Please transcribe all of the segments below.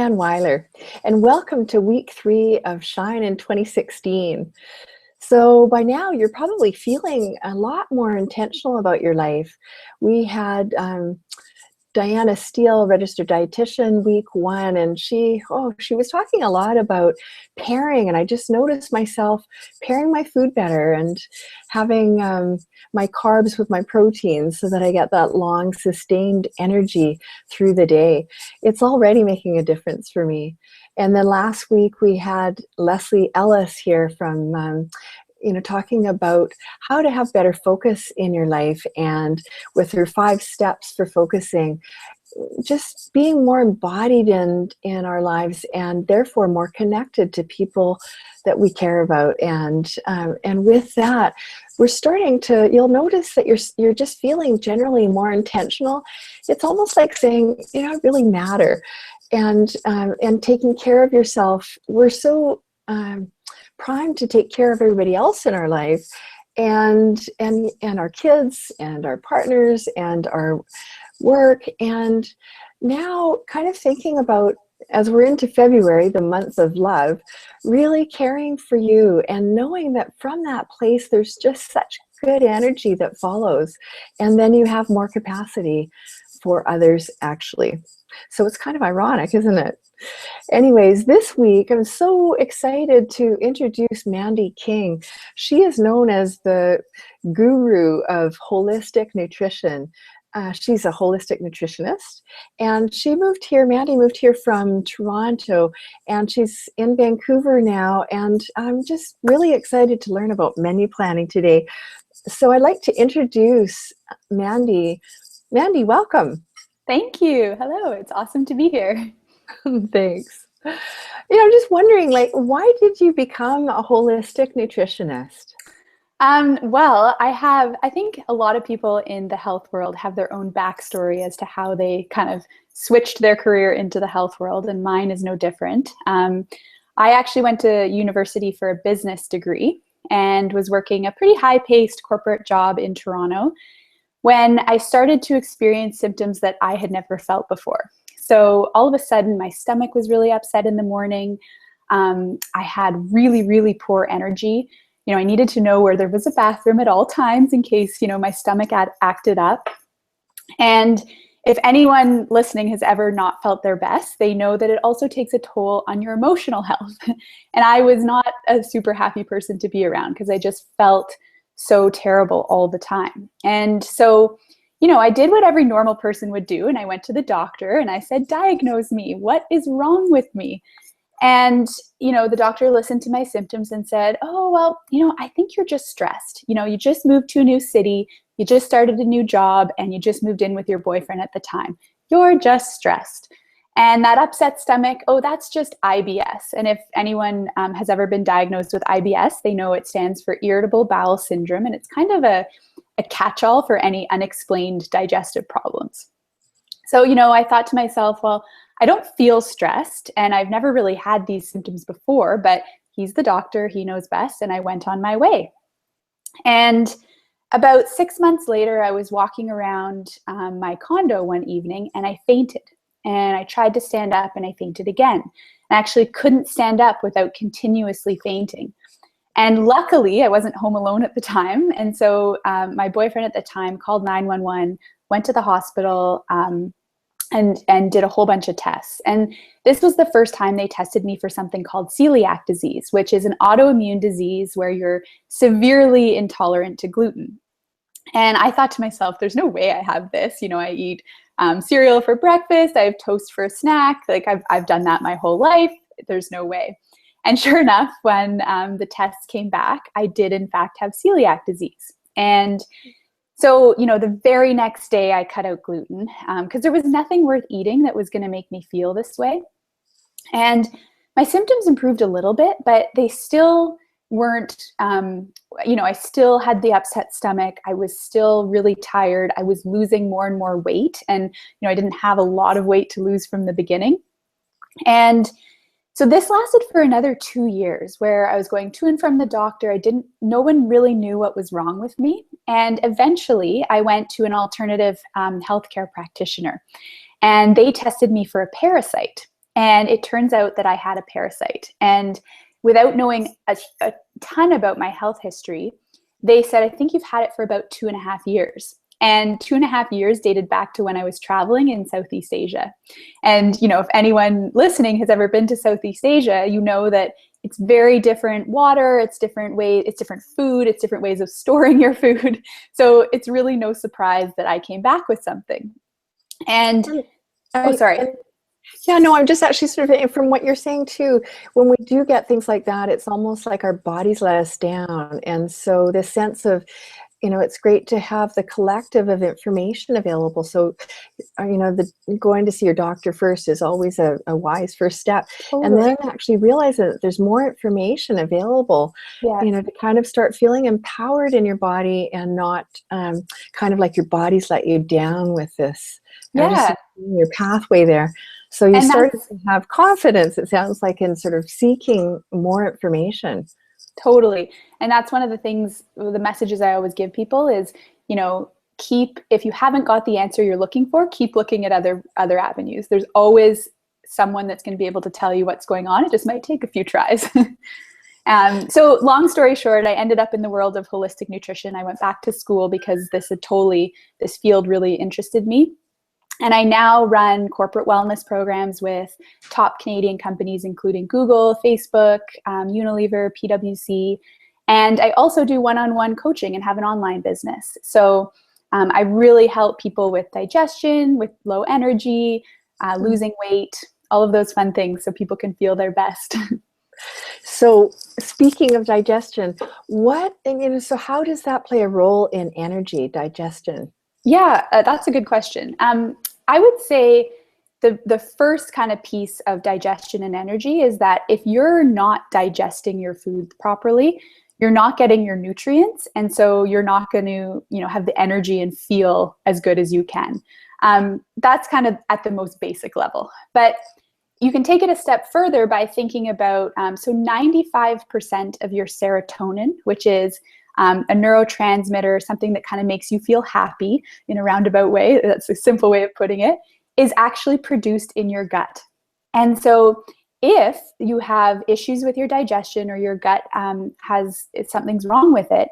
Joanne Weiler, and welcome to week 3 of Shine in 2016. So by now, you're probably feeling a lot more intentional about your life. We had Diana Steele, registered dietitian, week 1, and she was talking a lot about pairing, and I just noticed myself pairing my food better and having my carbs with my proteins so that I get that long sustained energy through the day. It's already making a difference for me. And then last week we had Leslie Ellis here from talking about how to have better focus in your life, and with her 5 steps for focusing, just being more embodied in our lives, and therefore more connected to people that we care about. And with that, we're starting to, you'll notice that you're just feeling generally more intentional. It's almost like saying, I really matter, and taking care of yourself. We're so primed to take care of everybody else in our life, and our kids and our partners and our work. And now kind of thinking about, as we're into February, the month of love, really caring for you and knowing that from that place there's just such good energy that follows, and then you have more capacity for others actually. So it's kind of ironic, isn't it? Anyways, this week I'm so excited to introduce Mandy King. She is known as the guru of holistic nutrition. She's a holistic nutritionist, and Mandy moved here from Toronto, and she's in Vancouver now, and I'm just really excited to learn about menu planning today. So I'd like to introduce Mandy. Mandy, welcome. Thank you. Hello, it's awesome to be here. Thanks. I'm just wondering, why did you become a holistic nutritionist? Well, I think a lot of people in the health world have their own backstory as to how they kind of switched their career into the health world, and mine is no different. I actually went to university for a business degree and was working a pretty high-paced corporate job in Toronto when I started to experience symptoms that I had never felt before. So all of a sudden, my stomach was really upset in the morning. I had really, really poor energy. I needed to know where there was a bathroom at all times in case, my stomach acted up. And if anyone listening has ever not felt their best, they know that it also takes a toll on your emotional health. And I was not a super happy person to be around because I just felt so terrible all the time. And so I did what every normal person would do, and I went to the doctor and I said, diagnose me. What is wrong with me? And, the doctor listened to my symptoms and said, oh, well, I think you're just stressed. You just moved to a new city, you just started a new job, and you just moved in with your boyfriend at the time. You're just stressed. And that upset stomach, that's just IBS. And if anyone has ever been diagnosed with IBS, they know it stands for irritable bowel syndrome. And it's kind of a catch-all for any unexplained digestive problems. So, I thought to myself, well, I don't feel stressed, and I've never really had these symptoms before, but he's the doctor, he knows best, and I went on my way. And about 6 months later, I was walking around my condo one evening, and I fainted. And I tried to stand up, and I fainted again. I actually couldn't stand up without continuously fainting. And luckily, I wasn't home alone at the time. And so my boyfriend at the time called 911, went to the hospital, and did a whole bunch of tests. And this was the first time they tested me for something called celiac disease, which is an autoimmune disease where you're severely intolerant to gluten. And I thought to myself, there's no way I have this. I eat cereal for breakfast, I have toast for a snack. I've done that my whole life. There's no way. And sure enough, when the tests came back, I did in fact have celiac disease. And so, the very next day I cut out gluten because there was nothing worth eating that was going to make me feel this way. And my symptoms improved a little bit, but they still weren't, I still had the upset stomach. I was still really tired. I was losing more and more weight. And, I didn't have a lot of weight to lose from the beginning. And so this lasted for another 2 years where I was going to and from the doctor. No one really knew what was wrong with me. And eventually I went to an alternative healthcare practitioner, and they tested me for a parasite. And it turns out that I had a parasite. And without knowing a ton about my health history, they said, I think you've had it for about 2.5 years. And 2.5 years dated back to when I was traveling in Southeast Asia. And, if anyone listening has ever been to Southeast Asia, you know that it's very different water, it's different food, it's different ways of storing your food. So it's really no surprise that I came back with something. And, sorry. Yeah, no, I'm just actually sort of, from what you're saying too, when we do get things like that, it's almost like our bodies let us down. And so the sense of, it's great to have the collective of information available. So, going to see your doctor first is always a wise first step. Totally. And then actually realizing that there's more information available, to kind of start feeling empowered in your body and not kind of like your body's let you down with this. Yeah. Your pathway there. So you started to have confidence, it sounds like, in sort of seeking more information. Totally. And that's one of the things, the messages I always give people is, if you haven't got the answer you're looking for, keep looking at other avenues. There's always someone that's going to be able to tell you what's going on. It just might take a few tries. So long story short, I ended up in the world of holistic nutrition. I went back to school because this field really interested me. And I now run corporate wellness programs with top Canadian companies, including Google, Facebook, Unilever, PwC. And I also do one-on-one coaching and have an online business. So I really help people with digestion, with low energy, losing weight, all of those fun things so people can feel their best. So speaking of digestion, so how does that play a role in energy, digestion? Yeah, that's a good question. I would say the first kind of piece of digestion and energy is that if you're not digesting your food properly, you're not getting your nutrients. And so you're not going to, have the energy and feel as good as you can. That's kind of at the most basic level. But you can take it a step further by thinking about, 95% of your serotonin, which is a neurotransmitter, something that kind of makes you feel happy in a roundabout way, that's a simple way of putting it, is actually produced in your gut. And so if you have issues with your digestion or your gut something's wrong with it,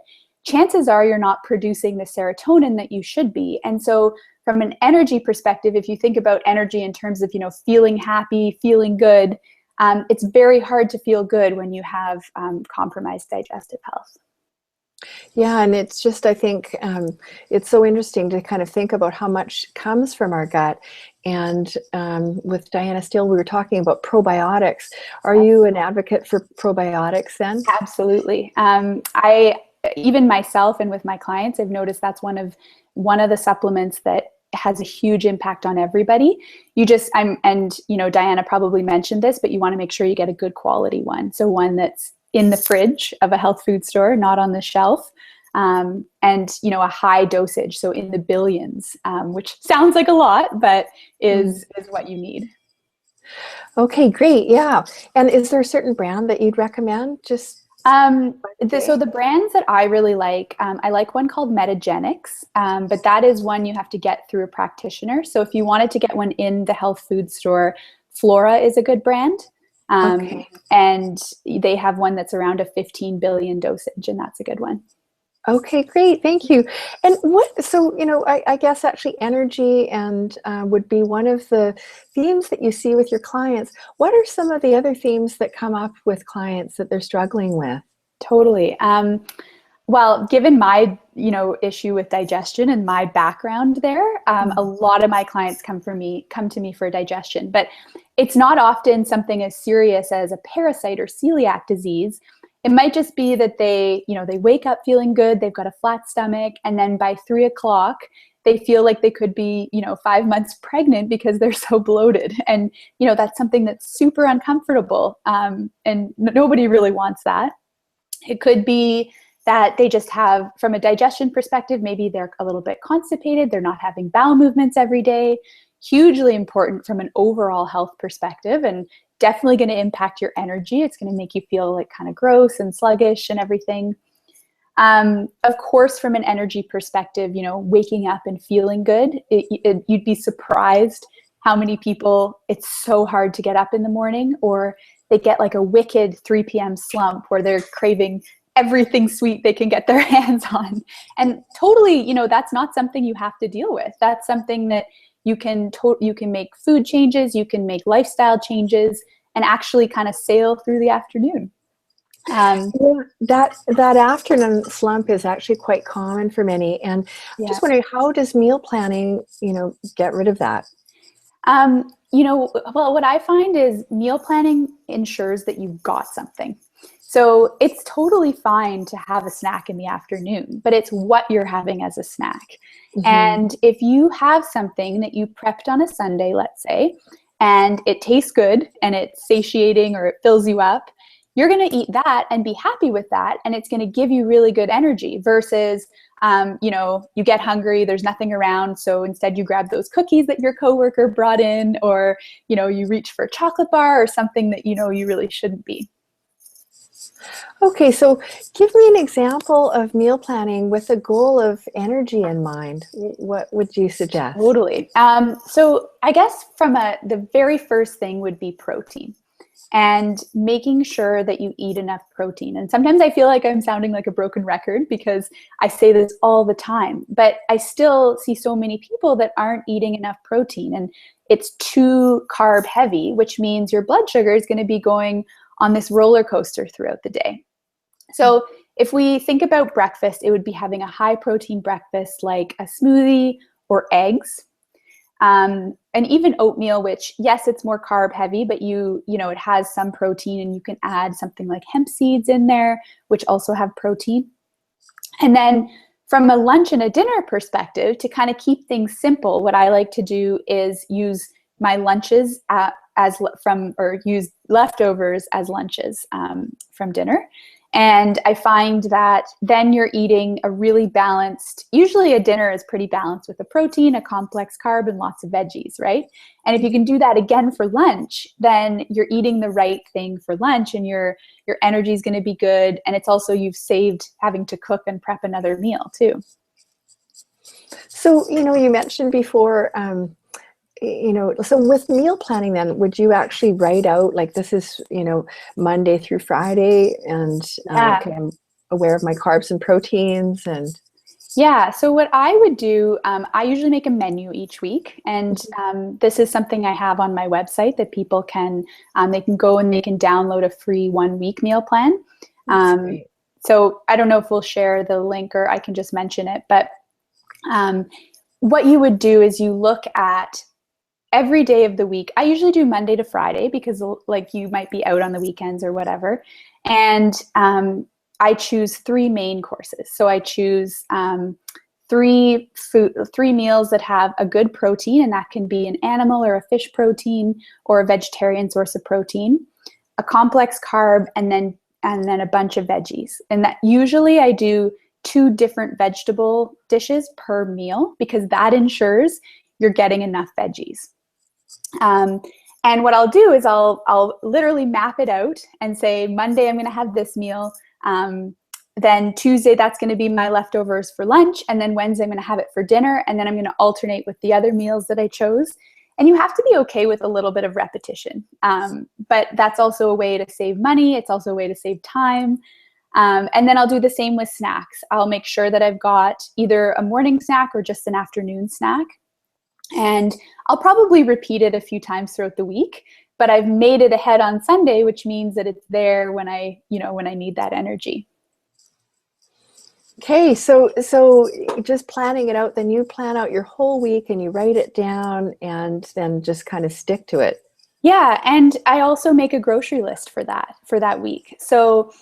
chances are you're not producing the serotonin that you should be. And so from an energy perspective, if you think about energy in terms of, feeling happy, feeling good, it's very hard to feel good when you have compromised digestive health. Yeah, and it's just, I think it's so interesting to kind of think about how much comes from our gut. And with Diana Steele, we were talking about probiotics. Are you an advocate for probiotics then? Absolutely. Even myself and with my clients, I've noticed that's one of the supplements that has a huge impact on everybody. Diana probably mentioned this, but you want to make sure you get a good quality one. So one that's in the fridge of a health food store, not on the shelf, and a high dosage, so in the billions, which sounds like a lot, but is what you need. Okay, great. Yeah. And is there a certain brand that you'd recommend? So the brands that I really like, I like one called Metagenics, but that is one you have to get through a practitioner. So if you wanted to get one in the health food store, Flora is a good brand. And they have one that's around a 15 billion dosage, and that's a good one. Okay, great. Thank you. And I guess actually energy and would be one of the themes that you see with your clients. What are some of the other themes that come up with clients that they're struggling with? Totally. Well, given my, issue with digestion and my background there, a lot of my clients come to me for digestion, but it's not often something as serious as a parasite or celiac disease. It might just be that they wake up feeling good, they've got a flat stomach, and then by 3 o'clock, they feel like they could be, 5 months pregnant because they're so bloated. And, that's something that's super uncomfortable. And nobody really wants that. It could be that they just have, from a digestion perspective, maybe they're a little bit constipated, they're not having bowel movements every day. Hugely important from an overall health perspective, and definitely going to impact your energy. It's going to make you feel like kind of gross and sluggish and everything. Of course, from an energy perspective, waking up and feeling good, you'd be surprised how many people, it's so hard to get up in the morning, or they get like a wicked 3 p.m. slump where they're craving everything sweet they can get their hands on. And totally, you know, that's not something you have to deal with. That's something that you can make food changes, you can make lifestyle changes, and actually kind of sail through the afternoon. That afternoon slump is actually quite common for many. And I'm just wondering, how does meal planning, get rid of that? Well, what I find is meal planning ensures that you've got something. So it's totally fine to have a snack in the afternoon, but it's what you're having as a snack. Mm-hmm. And if you have something that you prepped on a Sunday, let's say, and it tastes good and it's satiating or it fills you up, you're going to eat that and be happy with that. And it's going to give you really good energy versus, you get hungry, there's nothing around. So instead you grab those cookies that your coworker brought in, or, you reach for a chocolate bar or something that, you really shouldn't be. Okay, so give me an example of meal planning with a goal of energy in mind. What would you suggest? Totally. So I guess the very first thing would be protein, and making sure that you eat enough protein. And sometimes I feel like I'm sounding like a broken record because I say this all the time, but I still see so many people that aren't eating enough protein, and it's too carb heavy, which means your blood sugar is going to be going on this roller coaster throughout the day. So if we think about breakfast, it would be having a high protein breakfast like a smoothie or eggs. And even oatmeal, which, yes, it's more carb heavy, but it has some protein, and you can add something like hemp seeds in there, which also have protein. And then from a lunch and a dinner perspective, to kind of keep things simple, what I like to do is use my lunches use leftovers as lunches from dinner. And I find that then you're eating a really balanced, usually a dinner is pretty balanced with a protein, a complex carb, and lots of veggies, right? And if you can do that again for lunch, then you're eating the right thing for lunch, and your energy is going to be good. And it's also, you've saved having to cook and prep another meal too. So, you mentioned before, so with meal planning then, would you actually write out, like, this is, Monday through Friday, and okay, I'm aware of my carbs and proteins, and... Yeah, so what I would do, I usually make a menu each week, and this is something I have on my website that people can, they can go and they can download a free 1-week meal plan. So I don't know if we'll share the link, or I can just mention it, but what you would do is you look at every day of the week. I usually do Monday to Friday because, like, you might be out on the weekends or whatever. And I choose 3 main courses. So I choose 3 meals that have a good protein, and that can be an animal or a fish protein or a vegetarian source of protein, a complex carb, and then a bunch of veggies. And that usually I do 2 different vegetable dishes per meal, because that ensures you're getting enough veggies. And what I'll do is I'll literally map it out and say, Monday I'm going to have this meal. Then Tuesday, that's going to be my leftovers for lunch. And then Wednesday, I'm going to have it for dinner. And then I'm going to alternate with the other meals that I chose. And you have to be okay with a little bit of repetition. But that's also a way to save money. It's also a way to save time. And then I'll do the same with snacks. I'll make sure that I've got either a morning snack or just an afternoon snack. And I'll probably repeat it a few times throughout the week, but I've made it ahead on Sunday, which means that it's there when I need that energy. Okay, so just planning it out, then you plan out your whole week and you write it down and then just kind of stick to it. Yeah, and I also make a grocery list for that week. So,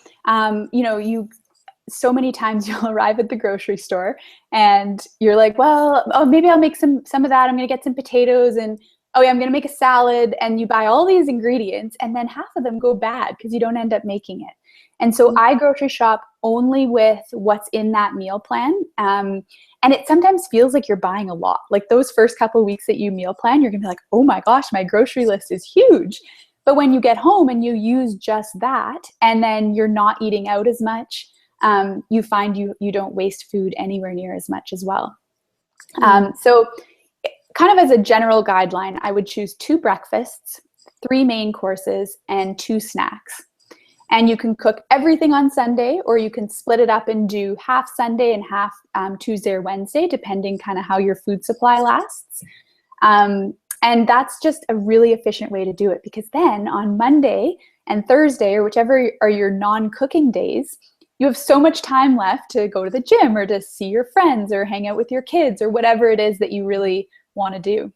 so many times you'll arrive at the grocery store and you're like, well, maybe I'll make some of that. I'm going to get some potatoes, and oh yeah, I'm going to make a salad. And you buy all these ingredients, and then half of them go bad because you don't end up making it. And so I grocery shop only with what's in that meal plan. And it sometimes feels like you're buying a lot. Like those first couple of weeks that you meal plan, you're going to be like, oh my gosh, my grocery list is huge. But when you get home and you use just that, and then you're not eating out as much, you find you don't waste food anywhere near as much as well. So kind of as a general guideline, I would choose 2 breakfasts, 3 main courses, and 2 snacks. And you can cook everything on Sunday, or you can split it up and do half Sunday and half Tuesday or Wednesday, depending kind of how your food supply lasts. And that's just a really efficient way to do it, because then on Monday and Thursday, or whichever are your non-cooking days, you have so much time left to go to the gym or to see your friends or hang out with your kids or whatever it is that you really want to do.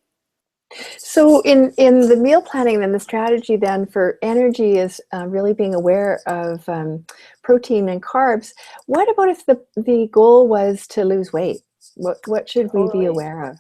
So in the meal planning, then the strategy then for energy is really being aware of protein and carbs. What about if the goal was to lose weight? What should we be aware of?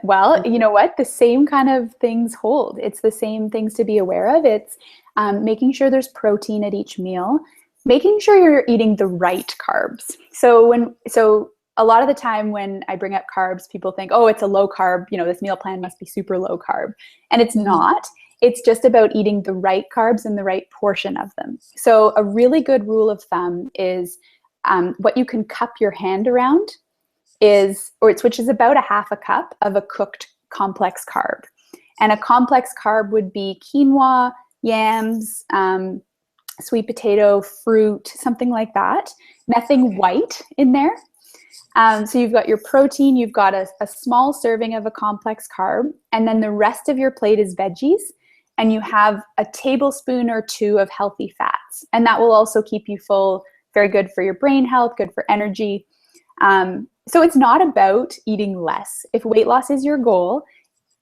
Well, you know what? The same kind of things hold. It's the same things to be aware of. It's making sure there's protein at each meal, making sure you're eating the right carbs. So a lot of the time when I bring up carbs, people think, oh, it's a low carb, this meal plan must be super low carb. And it's not. It's just about eating the right carbs and the right portion of them. So a really good rule of thumb is what you can cup your hand around which is about a half a cup of a cooked complex carb. And a complex carb would be quinoa, yams, sweet potato, fruit, something like that. Nothing white in there. So you've got your protein, you've got a small serving of a complex carb, and then the rest of your plate is veggies, and you have a tablespoon or 2 of healthy fats. And that will also keep you full, very good for your brain health, good for energy. So it's not about eating less. If weight loss is your goal,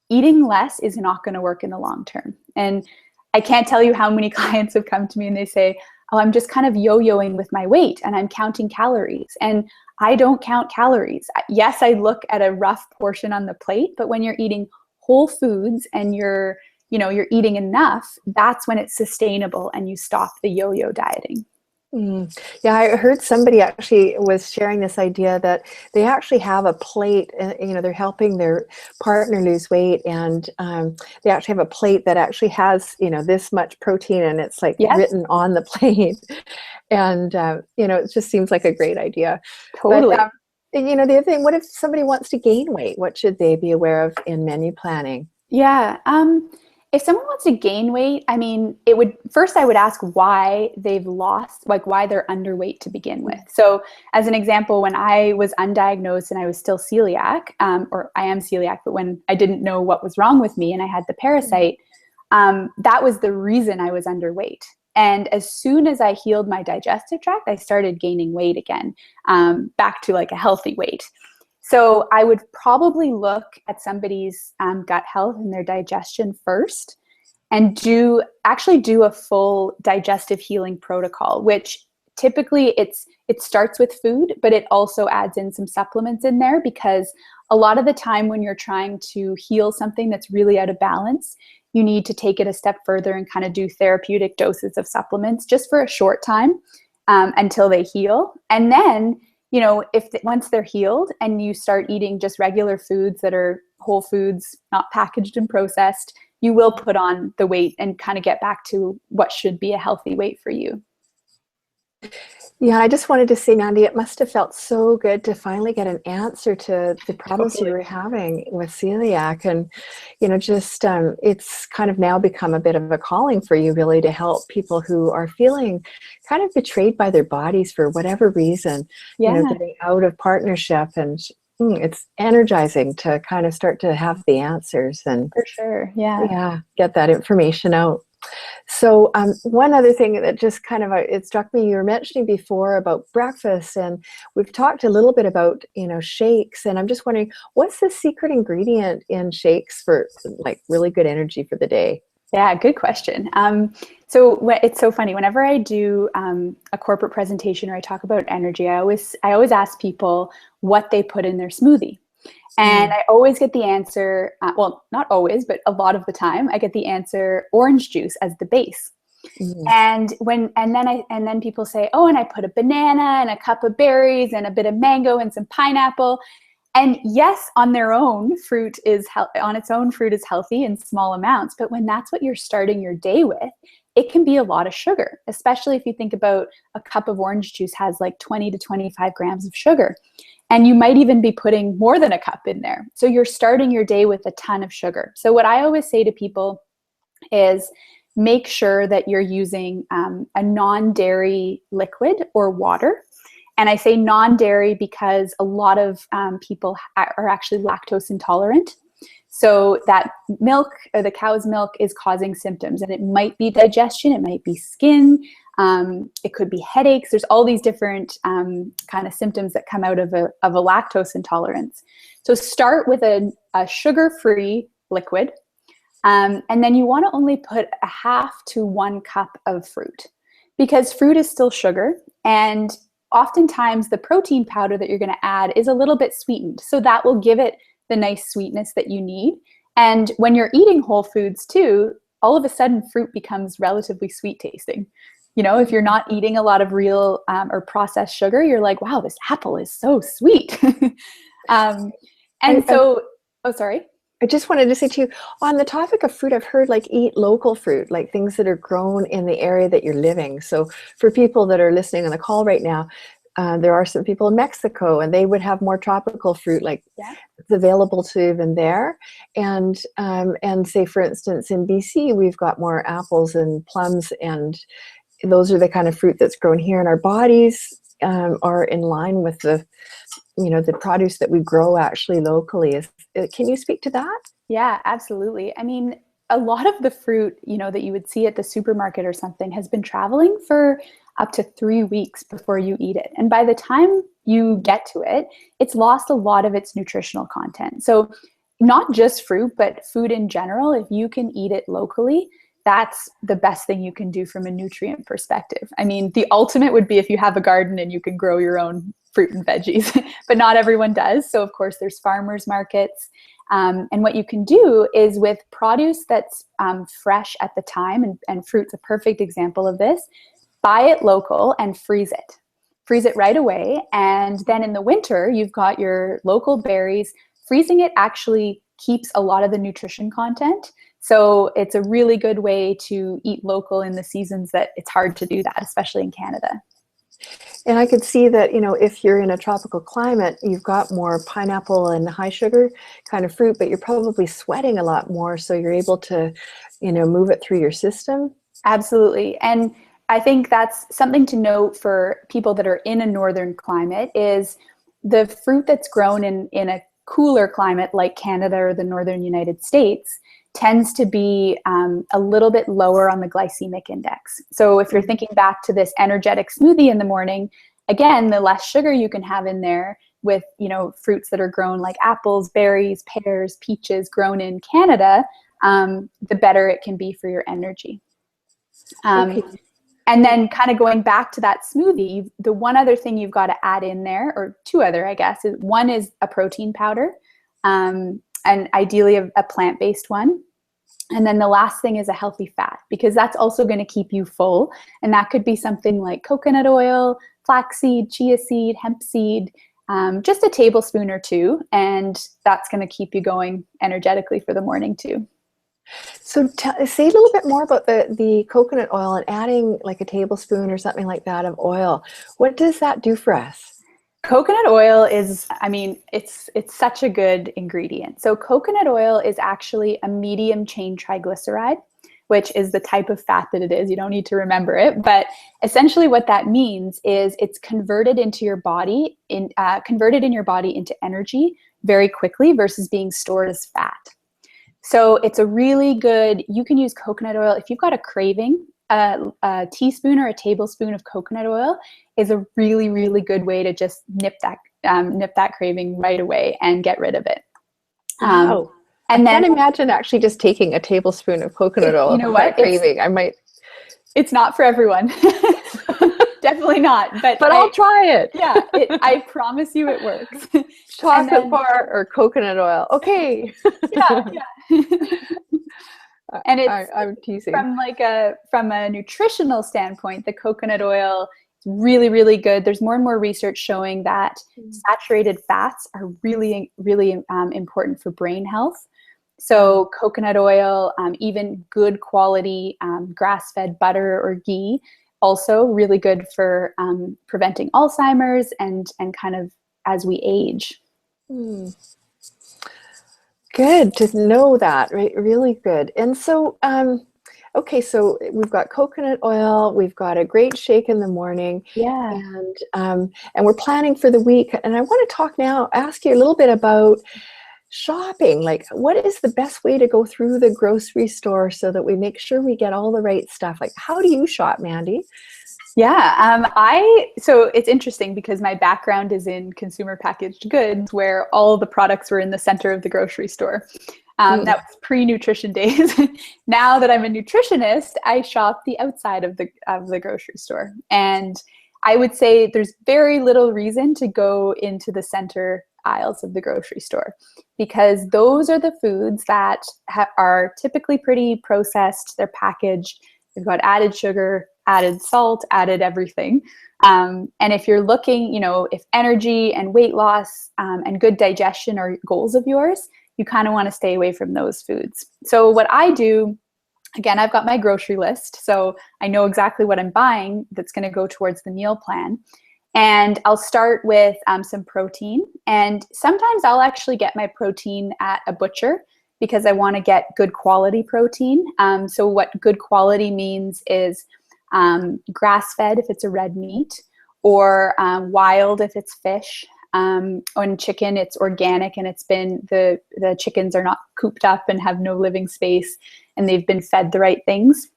eating less is not going to work in the long term. And I can't tell you how many clients have come to me and they say, oh, I'm just kind of yo-yoing with my weight and I'm counting calories. And I don't count calories. Yes, I look at a rough portion on the plate, but when you're eating whole foods and you're eating enough, that's when it's sustainable and you stop the yo-yo dieting. Yeah, I heard somebody actually was sharing this idea that they actually have a plate, they're helping their partner lose weight, and they actually have a plate that actually has, this much protein, and it's like written on the plate. And, it just seems like a great idea. Totally. But, the other thing, what if somebody wants to gain weight? What should they be aware of in menu planning? Yeah. If someone wants to gain weight, I would ask why they've lost, like why they're underweight to begin with. So as an example, when I was undiagnosed and I was still celiac, or I am celiac, but when I didn't know what was wrong with me and I had the parasite, that was the reason I was underweight. And as soon as I healed my digestive tract, I started gaining weight again, back to like a healthy weight. So I would probably look at somebody's gut health and their digestion first, and do a full digestive healing protocol, which typically it starts with food, but it also adds in some supplements in there, because a lot of the time when you're trying to heal something that's really out of balance, you need to take it a step further and kind of do therapeutic doses of supplements just for a short time until they heal. And then once they're healed and you start eating just regular foods that are whole foods, not packaged and processed, you will put on the weight and kind of get back to what should be a healthy weight for you. Yeah, I just wanted to say, Mandy, it must have felt so good to finally get an answer to the problems you were having with celiac. And, it's kind of now become a bit of a calling for you, really, to help people who are feeling kind of betrayed by their bodies for whatever reason, getting out of partnership. And it's energizing to kind of start to have the answers and for sure. Yeah, get that information out. So one other thing that just kind of it struck me, you were mentioning before about breakfast, and we've talked a little bit about shakes, and I'm just wondering, what's the secret ingredient in shakes for like really good energy for the day? Yeah, good question. So it's so funny. Whenever I do a corporate presentation or I talk about energy, I always ask people what they put in their smoothie. And I always get the answer, well, not always, but a lot of the time, I get the answer orange juice as the base. And then people say, oh, and I put a banana and a cup of berries and a bit of mango and some pineapple. And yes, on its own, fruit is healthy in small amounts. But when that's what you're starting your day with, it can be a lot of sugar, especially if you think about a cup of orange juice has like 20 to 25 grams of sugar. And you might even be putting more than a cup in there. So you're starting your day with a ton of sugar. So what I always say to people is make sure that you're using a non-dairy liquid or water. And I say non-dairy because a lot of people are actually lactose intolerant. So that milk, or the cow's milk, is causing symptoms. And it might be digestion, it might be skin, it could be headaches. There's all these different kind of symptoms that come out of a lactose intolerance. So start with a sugar-free liquid. And then you want to only put a half to 1 cup of fruit, because fruit is still sugar. And oftentimes the protein powder that you're going to add is a little bit sweetened. So that will give it the nice sweetness that you need. And when you're eating whole foods too, all of a sudden fruit becomes relatively sweet tasting. You know, if you're not eating a lot of real or processed sugar, you're like, wow, this apple is so sweet. Oh, sorry. I just wanted to say to you, on the topic of fruit, I've heard like eat local fruit, like things that are grown in the area that you're living. So for people that are listening on the call right now, there are some people in Mexico, and they would have more tropical fruit, like it's available to them there. And say, for instance, in BC, we've got more apples and plums, and those are the kind of fruit that's grown here, and our bodies are in line with the produce that we grow actually locally. Can you speak to that? Yeah, absolutely. I mean, a lot of the fruit, that you would see at the supermarket or something has been traveling for up to 3 weeks before you eat it. And by the time you get to it, it's lost a lot of its nutritional content. So not just fruit, but food in general, if you can eat it locally, that's the best thing you can do from a nutrient perspective. I mean, the ultimate would be if you have a garden and you can grow your own fruit and veggies, but not everyone does. So of course there's farmers markets. And what you can do is, with produce that's fresh at the time, and fruit's a perfect example of this, buy it local and freeze it. Freeze it right away. And then in the winter, you've got your local berries. Freezing it actually keeps a lot of the nutrition content. So it's a really good way to eat local in the seasons that it's hard to do that, especially in Canada. And I could see that, if you're in a tropical climate, you've got more pineapple and high sugar kind of fruit, but you're probably sweating a lot more. So you're able to, move it through your system. Absolutely. And I think that's something to note for people that are in a northern climate, is the fruit that's grown in a cooler climate like Canada or the northern United States tends to be a little bit lower on the glycemic index. So if you're thinking back to this energetic smoothie in the morning, again, the less sugar you can have in there with, fruits that are grown like apples, berries, pears, peaches grown in Canada, the better it can be for your energy. Okay. And then kind of going back to that smoothie, the one other thing you've got to add in there, or two other, I guess, is one is a protein powder, and ideally a plant-based one. And then the last thing is a healthy fat, because that's also going to keep you full. And that could be something like coconut oil, flaxseed, chia seed, hemp seed, just a tablespoon or two. And that's going to keep you going energetically for the morning too. So say a little bit more about the coconut oil and adding like a tablespoon or something like that of oil. What does that do for us? Coconut oil is, it's such a good ingredient. So coconut oil is actually a medium chain triglyceride, which is the type of fat that it is. You don't need to remember it, but essentially what that means is it's converted into your body, converted in your body into energy very quickly versus being stored as fat. So it's a really good, you can use coconut oil if you've got a craving. A teaspoon or a tablespoon of coconut oil is a really, really good way to just nip that craving right away and get rid of it. Wow. And I can't imagine actually just taking a tablespoon of coconut oil. You know what? Craving. I might. It's not for everyone. Definitely not. But I'll try it. Yeah, I promise you it works. Chocolate bar or coconut oil. Okay. Yeah. And I'm teasing. From a nutritional standpoint, the coconut oil is really, really good. There's more and more research showing that saturated fats are really, really important for brain health. So coconut oil, even good quality grass-fed butter or ghee, also really good for preventing Alzheimer's and kind of as we age. Hmm. Good to know that, right? Really good. And so, okay, so we've got coconut oil, we've got a great shake in the morning, Yeah. and we're planning for the week. And I want to ask you a little bit about shopping. Like, what is the best way to go through the grocery store so that we make sure we get all the right stuff? Like, how do you shop, Mandy? Yeah, so it's interesting because my background is in consumer packaged goods where all the products were in the center of the grocery store. That was pre-nutrition days. Now that I'm a nutritionist, I shop the outside of the grocery store. And I would say there's very little reason to go into the center aisles of the grocery store because those are the foods that are typically pretty processed, they're packaged, they've got added sugar, added salt, added everything. And if you're looking, if energy and weight loss and good digestion are goals of yours, you kind of want to stay away from those foods. So what I do, again, I've got my grocery list, so I know exactly what I'm buying that's going to go towards the meal plan. And I'll start with some protein. And sometimes I'll actually get my protein at a butcher because I want to get good quality protein. So what good quality means is grass-fed if it's a red meat, or wild if it's fish. On chicken, it's organic and it's been the chickens are not cooped up and have no living space and they've been fed the right things.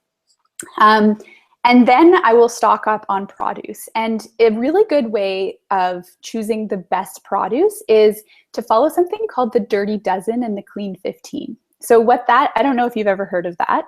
And then I will stock up on produce. And a really good way of choosing the best produce is to follow something called the Dirty Dozen and the Clean 15. So I don't know if you've ever heard of that.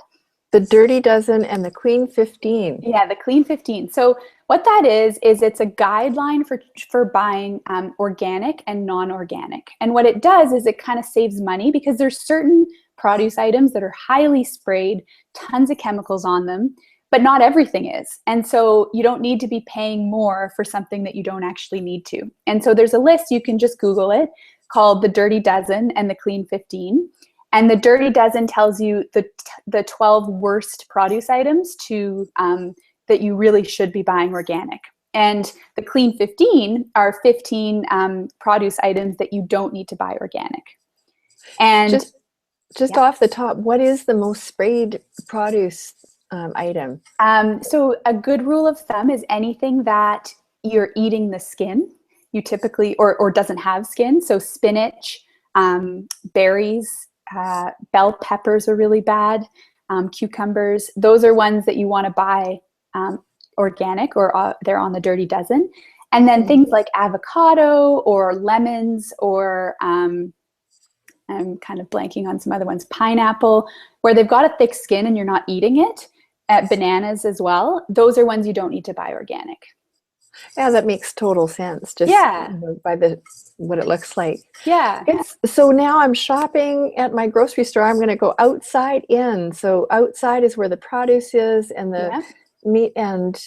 The Dirty Dozen and the Clean 15. Yeah, the Clean 15. So what that is it's a guideline for buying organic and non-organic. And what it does is it kind of saves money because there's certain produce items that are highly sprayed, tons of chemicals on them, but not everything is. And so you don't need to be paying more for something that you don't actually need to. And so there's a list, you can just Google it, called the Dirty Dozen and the Clean 15. And the Dirty Dozen tells you the 12 worst produce items that you really should be buying organic. And the Clean 15 are 15 produce items that you don't need to buy organic. And just off the top, what is the most sprayed produce item? So a good rule of thumb is anything that you're eating the skin, you typically, or doesn't have skin. So spinach, berries, bell peppers are really bad, cucumbers. Those are ones that you want to buy organic or they're on the Dirty Dozen. And then things like avocado or lemons or I'm kind of blanking on some other ones, pineapple, where they've got a thick skin and you're not eating it. Bananas as well. Those are ones you don't need to buy organic. Yeah, that makes total sense. Just by what it looks like. Yeah. So now I'm shopping at my grocery store. I'm going to go outside in. So outside is where the produce is and the meat and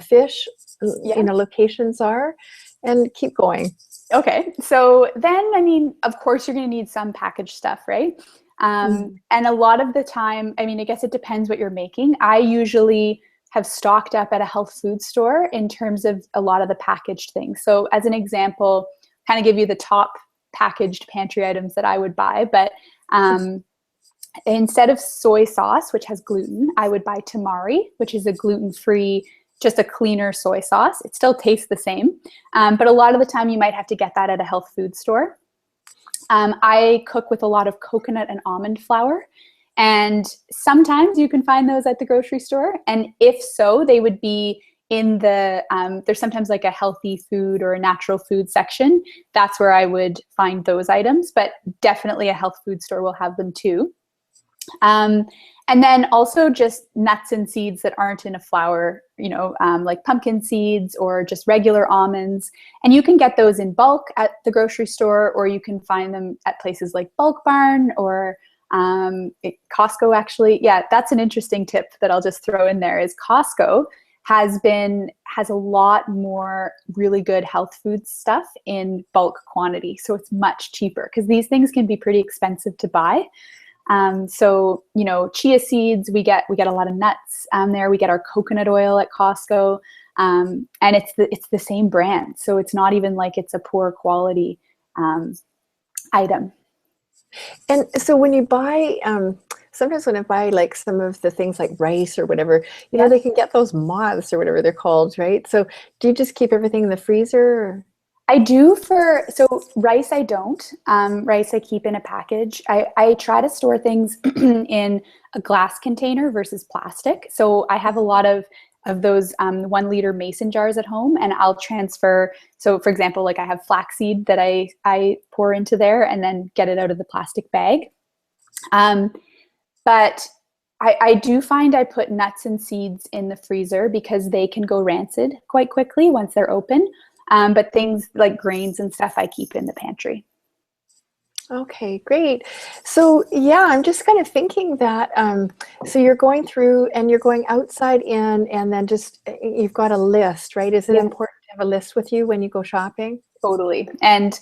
fish, locations are, and keep going. Okay. So then, of course, you're going to need some packaged stuff, right? And a lot of the time, I guess it depends what you're making. I usually have stocked up at a health food store in terms of a lot of the packaged things. So as an example, kind of give you the top packaged pantry items that I would buy. But instead of soy sauce, which has gluten, I would buy tamari, which is a gluten-free, just a cleaner soy sauce. It still tastes the same. But a lot of the time you might have to get that at a health food store. I cook with a lot of coconut and almond flour. And sometimes you can find those at the grocery store. And if so, they would be in there's sometimes like a healthy food or a natural food section. That's where I would find those items, but definitely a health food store will have them too. And then also just nuts and seeds that aren't in a flour, like pumpkin seeds or just regular almonds. And you can get those in bulk at the grocery store, or you can find them at places like Bulk Barn or Costco, actually. Yeah, that's an interesting tip that I'll just throw in there is Costco has a lot more really good health food stuff in bulk quantity. So it's much cheaper because these things can be pretty expensive to buy. So, chia seeds, we get a lot of nuts there. We get our coconut oil at Costco. And it's the same brand. So it's not even like it's a poor quality item. And so when you buy, sometimes when I buy like some of the things like rice or whatever, you know, Yeah. they can get those moths or whatever they're called, right? So do you just keep everything in the freezer? Or? I do so rice I don't. Rice I keep in a package. I try to store things in a glass container versus plastic. So I have a lot of those 1 liter mason jars at home, and I'll transfer. So for example, like I have flaxseed that I pour into there and then get it out of the plastic bag. But I do find I put nuts and seeds in the freezer because they can go rancid quite quickly once they're open. But things like grains and stuff I keep in the pantry. Okay, great. So yeah, I'm just kind of thinking that, so you're going through and you're going outside in, and then just, you've got a list, right? Is it Yeah. important to have a list with you when you go shopping? Totally. And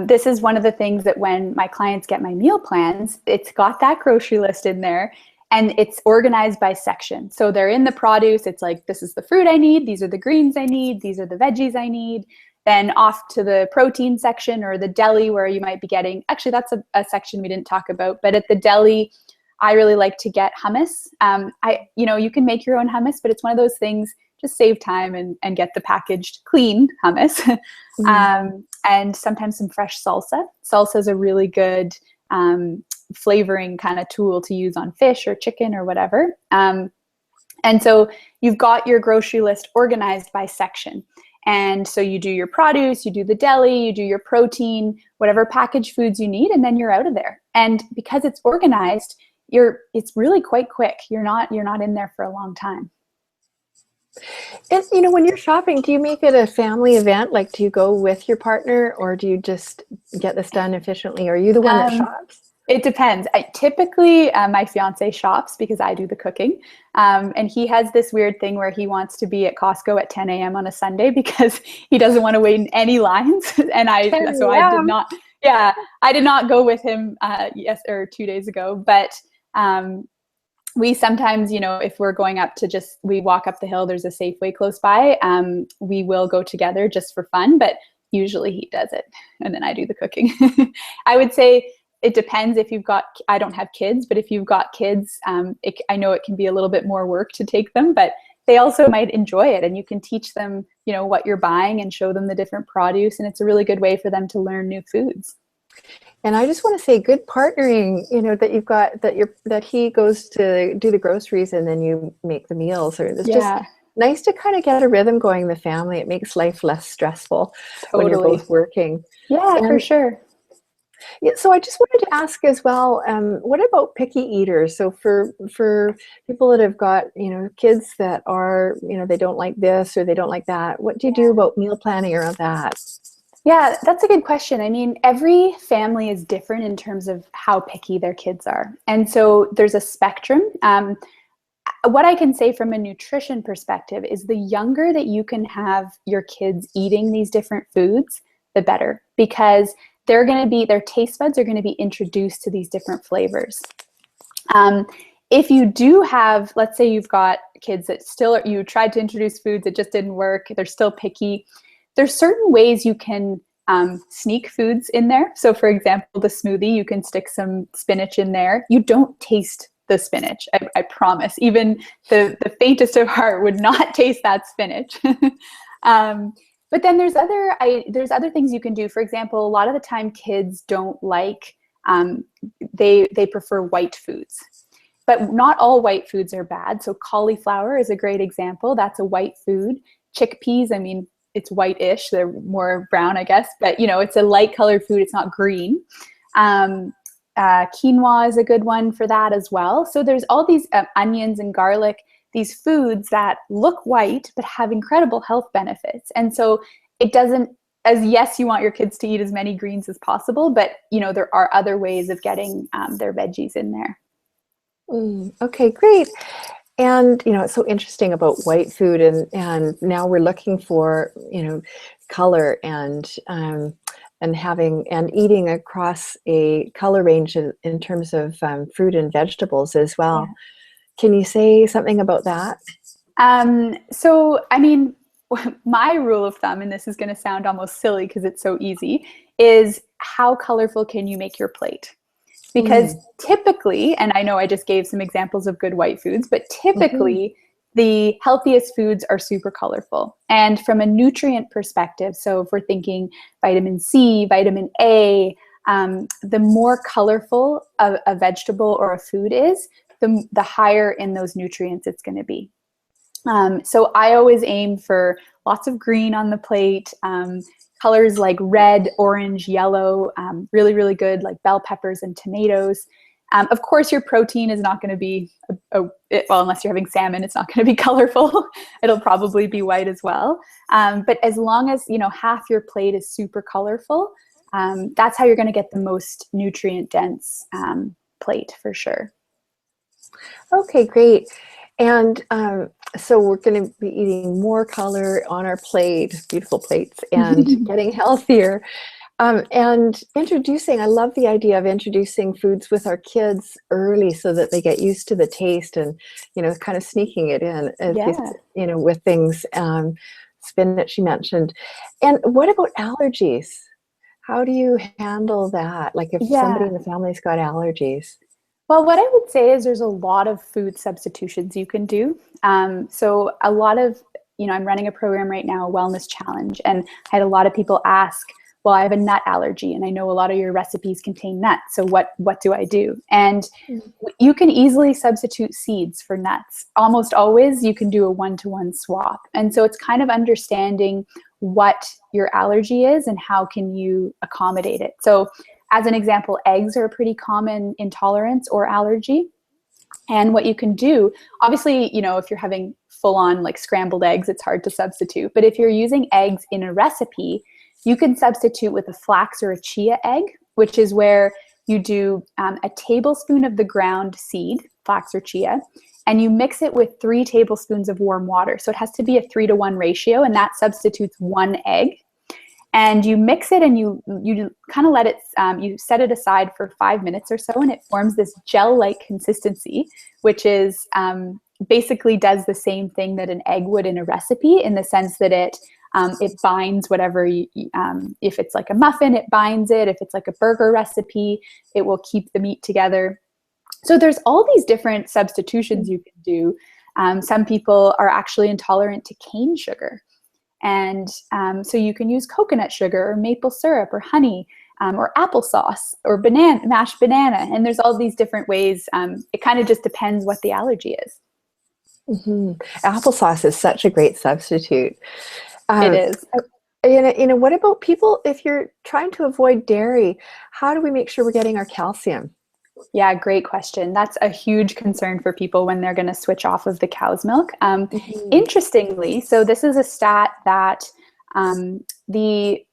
this is one of the things that when my clients get my meal plans, it's got that grocery list in there and it's organized by section. So they're in the produce. It's like, this is the fruit I need. These are the greens I need. These are the veggies I need. Then off to the protein section or the deli where you might be getting, actually that's a section we didn't talk about, but at the deli, I really like to get hummus. You can make your own hummus, but it's one of those things, just save time and get the packaged clean hummus. And sometimes some fresh salsa. Salsa is a really good flavoring kind of tool to use on fish or chicken or whatever. And so you've got your grocery list organized by section. And so you do your produce, you do the deli, you do your protein, whatever packaged foods you need, and then you're out of there. And because it's organized, it's really quite quick. You're not in there for a long time. And when you're shopping, do you make it a family event? Like, do you go with your partner, or do you just get this done efficiently? Are you the one that shops? It depends. Typically, my fiance shops because I do the cooking. And he has this weird thing where he wants to be at Costco at 10 a.m. on a Sunday because he doesn't want to wait in any lines. And I did not go with him 2 days ago. But we sometimes, if we're going up to we walk up the hill, there's a Safeway close by. We will go together just for fun, but usually he does it and then I do the cooking. I would say it depends if I don't have kids, but if you've got kids, I know it can be a little bit more work to take them, but they also might enjoy it, and you can teach them, what you're buying and show them the different produce. And it's a really good way for them to learn new foods. And I just want to say, good partnering, that you've got, that he goes to do the groceries and then you make the meals. Or it's just nice to kind of get a rhythm going in the family. It makes life less stressful when you're both working. Yeah, for sure. Yeah, so I just wanted to ask as well, what about picky eaters? So for people that have got, kids that are, they don't like this or they don't like that, what do you do about meal planning around that? Yeah, that's a good question. I mean, every family is different in terms of how picky their kids are. And so there's a spectrum. What I can say from a nutrition perspective is the younger that you can have your kids eating these different foods, the better, because their taste buds are going to be introduced to these different flavors. If you do have, let's say you've got kids that you tried to introduce foods, it just didn't work, they're still picky, there's certain ways you can sneak foods in there. So for example, the smoothie, you can stick some spinach in there. You don't taste the spinach, I promise. Even the faintest of heart would not taste that spinach. But then there's other things you can do. For example, a lot of the time kids don't like, they prefer white foods. But not all white foods are bad. So cauliflower is a great example. That's a white food. Chickpeas, I mean, it's white-ish. They're more brown, I guess. But, it's a light-colored food. It's not green. Quinoa is a good one for that as well. So there's all these onions and garlic, these foods that look white but have incredible health benefits. And so it doesn't, yes, you want your kids to eat as many greens as possible, but, there are other ways of getting their veggies in there. Okay, great. And, it's so interesting about white food, and now we're looking for, color and having and eating across a color range in terms of fruit and vegetables as well. Yeah. Can you say something about that? So, I mean, my rule of thumb, and this is going to sound almost silly because it's so easy, is how colorful can you make your plate? Because typically, and I know I just gave some examples of good white foods, but typically the healthiest foods are super colorful. And from a nutrient perspective, so if we're thinking vitamin C, vitamin A, the more colorful a vegetable or a food is, the higher in those nutrients it's going to be. So I always aim for lots of green on the plate, colors like red, orange, yellow, really, really good, like bell peppers and tomatoes. Of course, your protein is not going to be, well, unless you're having salmon, it's not going to be colorful. It'll probably be white as well. But as long as, half your plate is super colorful, that's how you're going to get the most nutrient dense plate for sure. Okay, great. And so we're going to be eating more color on our plate, beautiful plates, and getting healthier. And I love the idea of introducing foods with our kids early so that they get used to the taste and, kind of sneaking it in, with things, spinach you mentioned. And what about allergies? How do you handle that? Like if somebody in the family's got allergies? Well, what I would say is there's a lot of food substitutions you can do. So a lot of, I'm running a program right now, a wellness challenge, and I had a lot of people ask, well, I have a nut allergy and I know a lot of your recipes contain nuts. So what do I do? And you can easily substitute seeds for nuts. Almost always you can do a 1-to-1 swap. And so it's kind of understanding what your allergy is and how can you accommodate it. So as an example, eggs are a pretty common intolerance or allergy. And what you can do, obviously, if you're having full on like scrambled eggs, it's hard to substitute. But if you're using eggs in a recipe, you can substitute with a flax or a chia egg, which is where you do a tablespoon of the ground seed, flax or chia, and you mix it with 3 tablespoons of warm water. So it has to be a 3-to-1 ratio, and that substitutes 1 egg. And you mix it and you kind of let it, you set it aside for 5 minutes or so, and it forms this gel-like consistency, which is basically does the same thing that an egg would in a recipe, in the sense that it binds whatever, if it's like a muffin, it binds it. If it's like a burger recipe, it will keep the meat together. So there's all these different substitutions you can do. Some people are actually intolerant to cane sugar. And so you can use coconut sugar or maple syrup or honey or applesauce or mashed banana. And there's all these different ways. It kind of just depends what the allergy is. Applesauce is such a great substitute. It is. What about people, if you're trying to avoid dairy, how do we make sure we're getting our calcium? Yeah, great question. That's a huge concern for people when they're going to switch off of the cow's milk. Interestingly, so this is a stat that the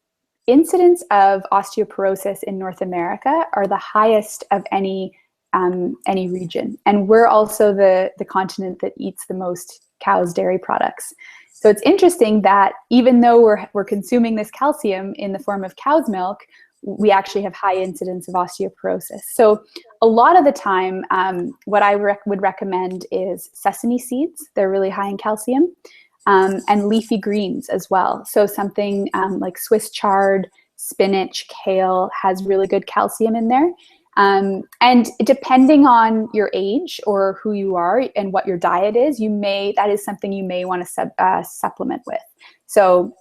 incidence of osteoporosis in North America are the highest of any region. And we're also the continent that eats the most cow's dairy products. So it's interesting that even though we're consuming this calcium in the form of cow's milk, we actually have high incidence of osteoporosis. So a lot of the time, what I would recommend is sesame seeds. They're really high in calcium, and leafy greens as well. So something like Swiss chard, spinach, kale has really good calcium in there. And depending on your age or who you are and what your diet is, that is something you may want to supplement with. So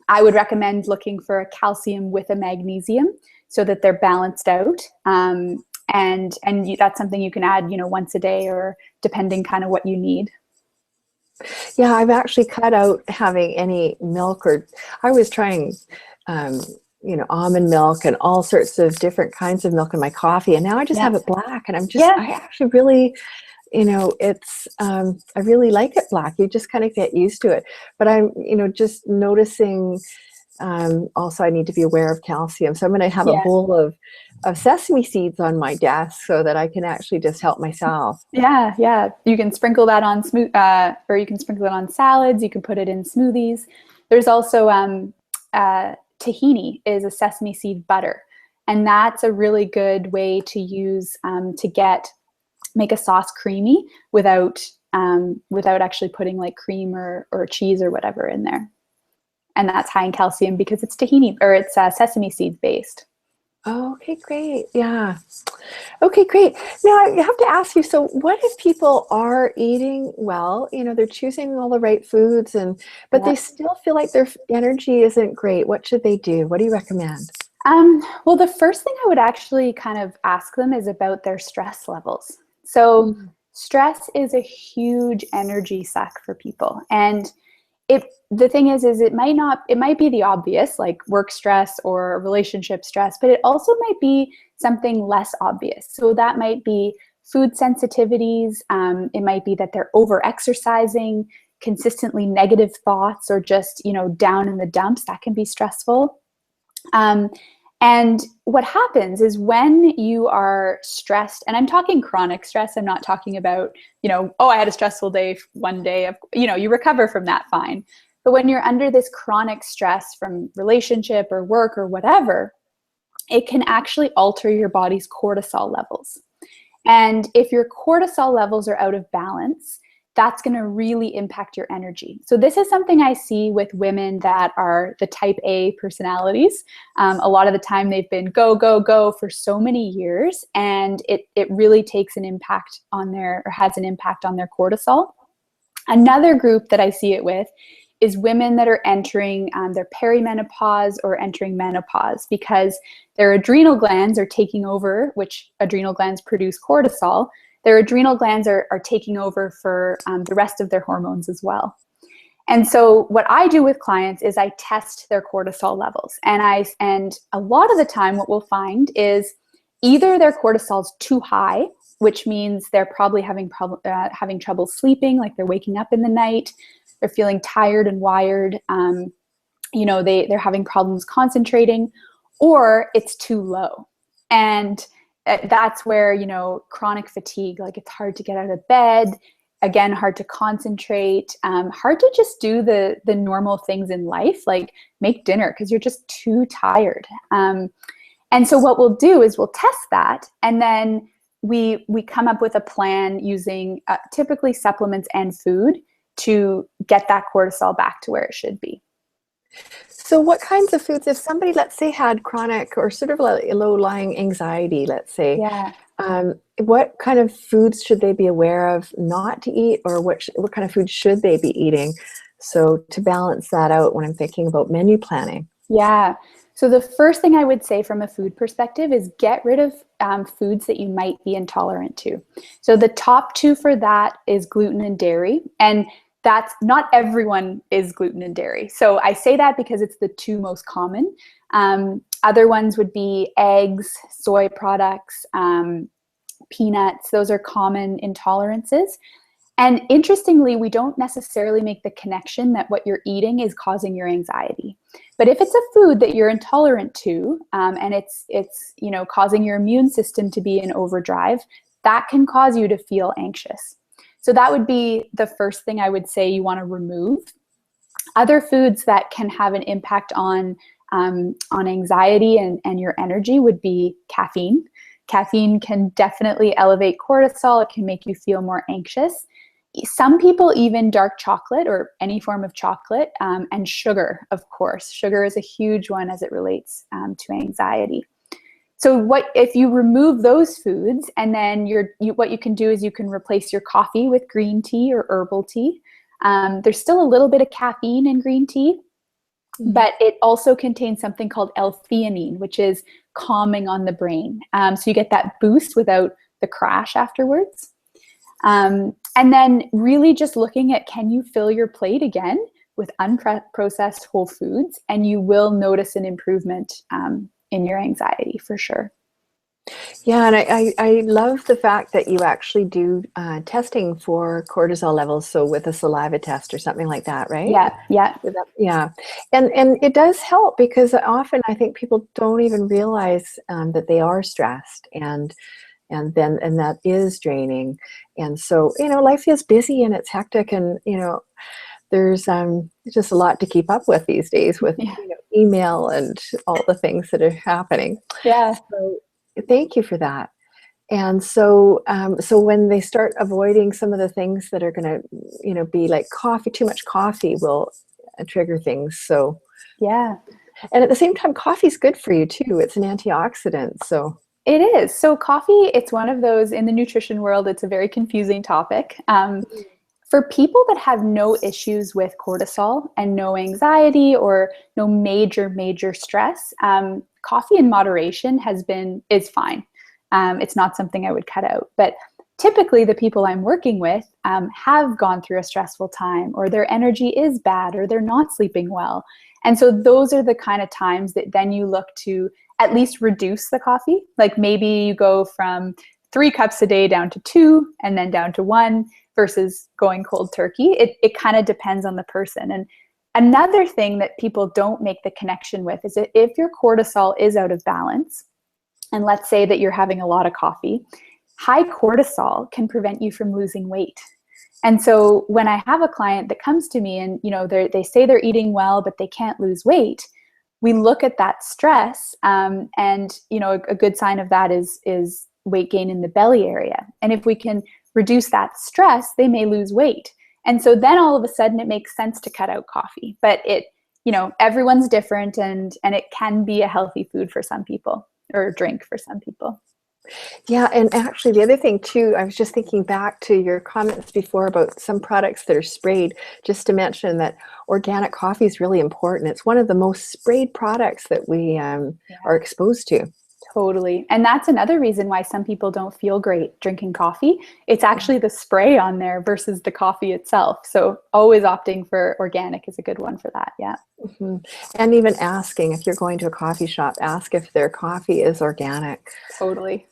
I would recommend looking for a calcium with a magnesium so that they're balanced out. And that's something you can add, once a day or depending kind of what you need. Yeah, I've actually cut out having any milk, or I was trying, almond milk and all sorts of different kinds of milk in my coffee. And now I just have it black, and I actually really, I really like it black. You just kind of get used to it. But I'm, just noticing, also I need to be aware of calcium. So I'm going to have a bowl of sesame seeds on my desk so that I can actually just help myself. Yeah. You can sprinkle that on or you can sprinkle it on salads. You can put it in smoothies. There's also tahini is a sesame seed butter. And that's a really good way to use to make a sauce creamy without without actually putting like cream or cheese or whatever in there. And that's high in calcium because it's tahini, or it's sesame seeds based. Oh, okay, great. Yeah. Okay, great. Now I have to ask you, so what if people are eating well, they're choosing all the right foods but they still feel like their energy isn't great? What should they do? What do you recommend? Well, the first thing I would actually kind of ask them is about their stress levels. So stress is a huge energy suck for people. And the thing is it might be the obvious, like work stress or relationship stress, but it also might be something less obvious. So that might be food sensitivities. It might be that they're over exercising, consistently negative thoughts, or just, down in the dumps. That can be stressful. And what happens is when you are stressed, and I'm talking chronic stress, I'm not talking about, I had a stressful day one day, you recover from that fine. But when you're under this chronic stress from relationship or work or whatever, it can actually alter your body's cortisol levels. And if your cortisol levels are out of balance, that's going to really impact your energy. So this is something I see with women that are the type A personalities. A lot of the time they've been go, go, go for so many years, and it really takes an impact on has an impact on their cortisol. Another group that I see it with is women that are entering their perimenopause or entering menopause, because their adrenal glands are taking over, which adrenal glands produce cortisol. Their adrenal glands are taking over for the rest of their hormones as well. And so what I do with clients is I test their cortisol levels. And a lot of the time what we'll find is either their cortisol is too high, which means they're probably having trouble sleeping, like they're waking up in the night, they're feeling tired and wired, they're having problems concentrating, or it's too low. And that's where, chronic fatigue, like it's hard to get out of bed, again, hard to concentrate, hard to just do the normal things in life, like make dinner because you're just too tired. And so what we'll do is we'll test that, and then we come up with a plan using typically supplements and food to get that cortisol back to where it should be. So what kinds of foods, if somebody, let's say, had chronic or sort of low-lying anxiety, let's say, what kind of foods should they be aware of not to eat, or what kind of food should they be eating? So to balance that out when I'm thinking about menu planning. Yeah. So the first thing I would say from a food perspective is get rid of foods that you might be intolerant to. So the top two for that is gluten and dairy. And that's not everyone is gluten and dairy. So I say that because it's the two most common. Other ones would be eggs, soy products, peanuts. Those are common intolerances. And interestingly, we don't necessarily make the connection that what you're eating is causing your anxiety. But if it's a food that you're intolerant to, and it's causing your immune system to be in overdrive, that can cause you to feel anxious. So that would be the first thing I would say you want to remove. Other foods that can have an impact on anxiety and your energy would be caffeine. Caffeine can definitely elevate cortisol. It can make you feel more anxious. Some people even dark chocolate or any form of chocolate, and sugar, of course. Sugar is a huge one as it relates to anxiety. So what if you remove those foods, and then what you can do is you can replace your coffee with green tea or herbal tea. There's still a little bit of caffeine in green tea, but it also contains something called L-theanine, which is calming on the brain. So you get that boost without the crash afterwards. And then really just looking at, can you fill your plate again with unprocessed whole foods, and you will notice an improvement in your anxiety for sure. Yeah, and I love the fact that you actually do testing for cortisol levels, so with a saliva test or something like that, right? Yeah. Yeah, and it does help, because often I think people don't even realize that they are stressed, and that is draining. And so, life is busy and it's hectic, and there's just a lot to keep up with these days with email and all the things that are happening. Yeah. So thank you for that. And so, so when they start avoiding some of the things that are going to, be like coffee, too much coffee will trigger things. So, Yeah. and at the same time, coffee's good for you too. It's an antioxidant. So It is. So coffee, it's one of those in the nutrition world, it's a very confusing topic. For people that have no issues with cortisol and no anxiety or no major stress, coffee in moderation is fine. It's not something I would cut out. But typically the people I'm working with have gone through a stressful time, or their energy is bad, or they're not sleeping well. And so those are the kind of times that then you look to at least reduce the coffee. Like maybe you go from 3 cups a day down to 2 and then down to 1 versus going cold turkey. It kind of depends on the person. And another thing that people don't make the connection with is that if your cortisol is out of balance, and let's say that you're having a lot of coffee, high cortisol can prevent you from losing weight. And so when I have a client that comes to me and they say they're eating well, but they can't lose weight, we look at that stress, and a good sign of that is weight gain in the belly area. And if we can reduce that stress, they may lose weight. And so then all of a sudden it makes sense to cut out coffee. But everyone's different, and it can be a healthy food for some people, or drink for some people. yeah, and actually the other thing too, I was just thinking back to your comments before about some products that are sprayed, just to mention that organic coffee is really important. It's one of the most sprayed products that we are exposed to. Totally. And that's another reason why some people don't feel great drinking coffee. It's actually the spray on there versus the coffee itself. So always opting for organic is a good one for that. Yeah. Mm-hmm. And even asking, if you're going to a coffee shop, ask if their coffee is organic. Totally.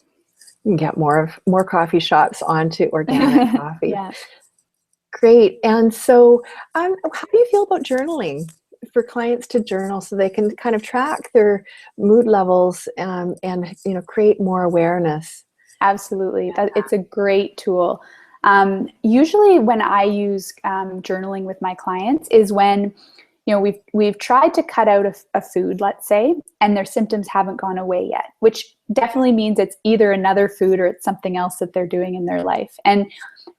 You can get more coffee shops onto organic coffee. Yeah. Great. And so how do you feel about journaling, for clients to journal so they can kind of track their mood levels, and create more awareness? Absolutely. It's a great tool. Usually when I use journaling with my clients is when we've tried to cut out a food, let's say, and their symptoms haven't gone away yet, which definitely means it's either another food or it's something else that they're doing in their life. And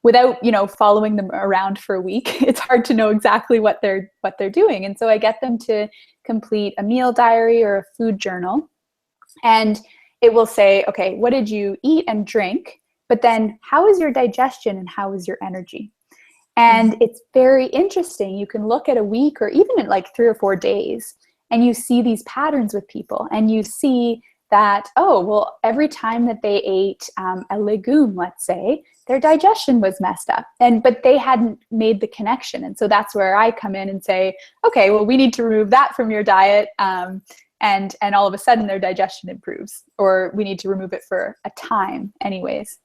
without following them around for a week, it's hard to know exactly what they're doing. And so I get them to complete a meal diary or a food journal, and it will say, okay, what did you eat and drink? But then how is your digestion and how is your energy? And it's very interesting. You can look at a week or even at like 3 or 4 days, and you see these patterns with people, and you see that, oh, well, every time that they ate a legume, let's say, their digestion was messed up, but they hadn't made the connection. And so that's where I come in and say, okay, well, we need to remove that from your diet. And all of a sudden their digestion improves, or we need to remove it for a time anyways.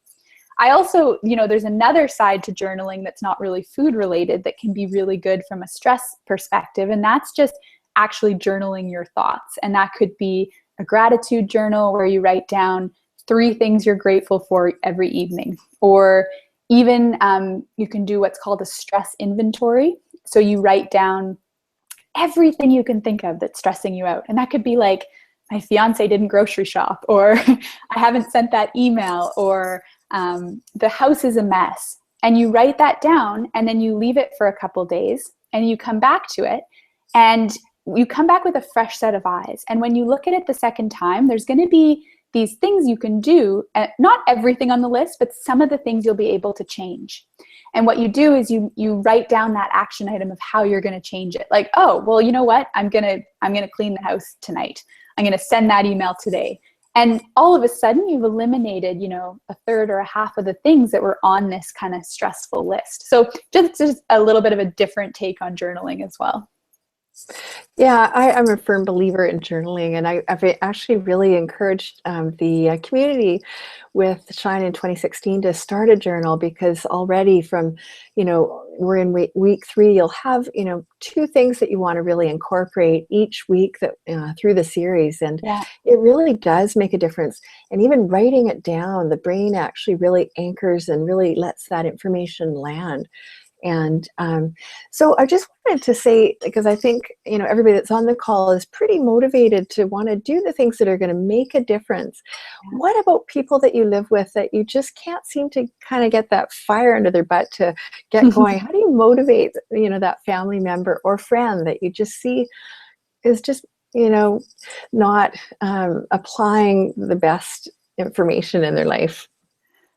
I also, there's another side to journaling that's not really food related that can be really good from a stress perspective. And that's just actually journaling your thoughts. And that could be a gratitude journal where you write down 3 things you're grateful for every evening. Or even you can do what's called a stress inventory. So you write down everything you can think of that's stressing you out. And that could be like, my fiance didn't grocery shop, or I haven't sent that email, or the house is a mess. And you write that down, and then you leave it for a couple days, and you come back to it, and you come back with a fresh set of eyes. And when you look at it the second time, there's going to be these things you can do, not everything on the list, but some of the things you'll be able to change. And what you do is you write down that action item of how you're going to change it. Like, oh, well, you know what? I'm going to clean the house tonight. I'm going to send that email today. And all of a sudden you've eliminated, a third or a half of the things that were on this kind of stressful list. So just a little bit of a different take on journaling as well. Yeah, I'm a firm believer in journaling, and I've actually really encouraged the community with Shine in 2016 to start a journal, because already from, we're in week 3, you'll have, 2 things that you want to really incorporate each week that through the series, and it really does make a difference. And even writing it down, the brain actually really anchors and really lets that information land. And so I just wanted to say, because I think, everybody that's on the call is pretty motivated to want to do the things that are going to make a difference. Yeah. What about people that you live with that you just can't seem to kind of get that fire under their butt to get going? How do you motivate, that family member or friend that you just see is just, not applying the best information in their life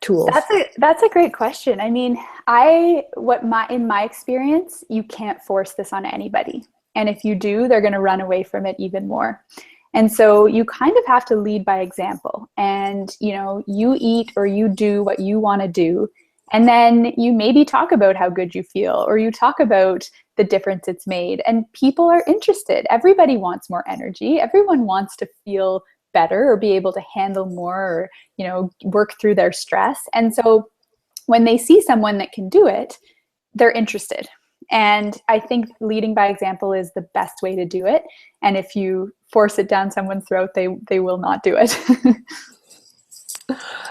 tools? That's a great question. I mean, in my experience, you can't force this on anybody. And if you do, they're going to run away from it even more. And so you kind of have to lead by example, and, you eat or you do what you want to do. And then you maybe talk about how good you feel, or you talk about the difference it's made, and people are interested. Everybody wants more energy. Everyone wants to feel better or be able to handle more, or, work through their stress. And so when they see someone that can do it, they're interested. And I think leading by example is the best way to do it. And if you force it down someone's throat, they will not do it.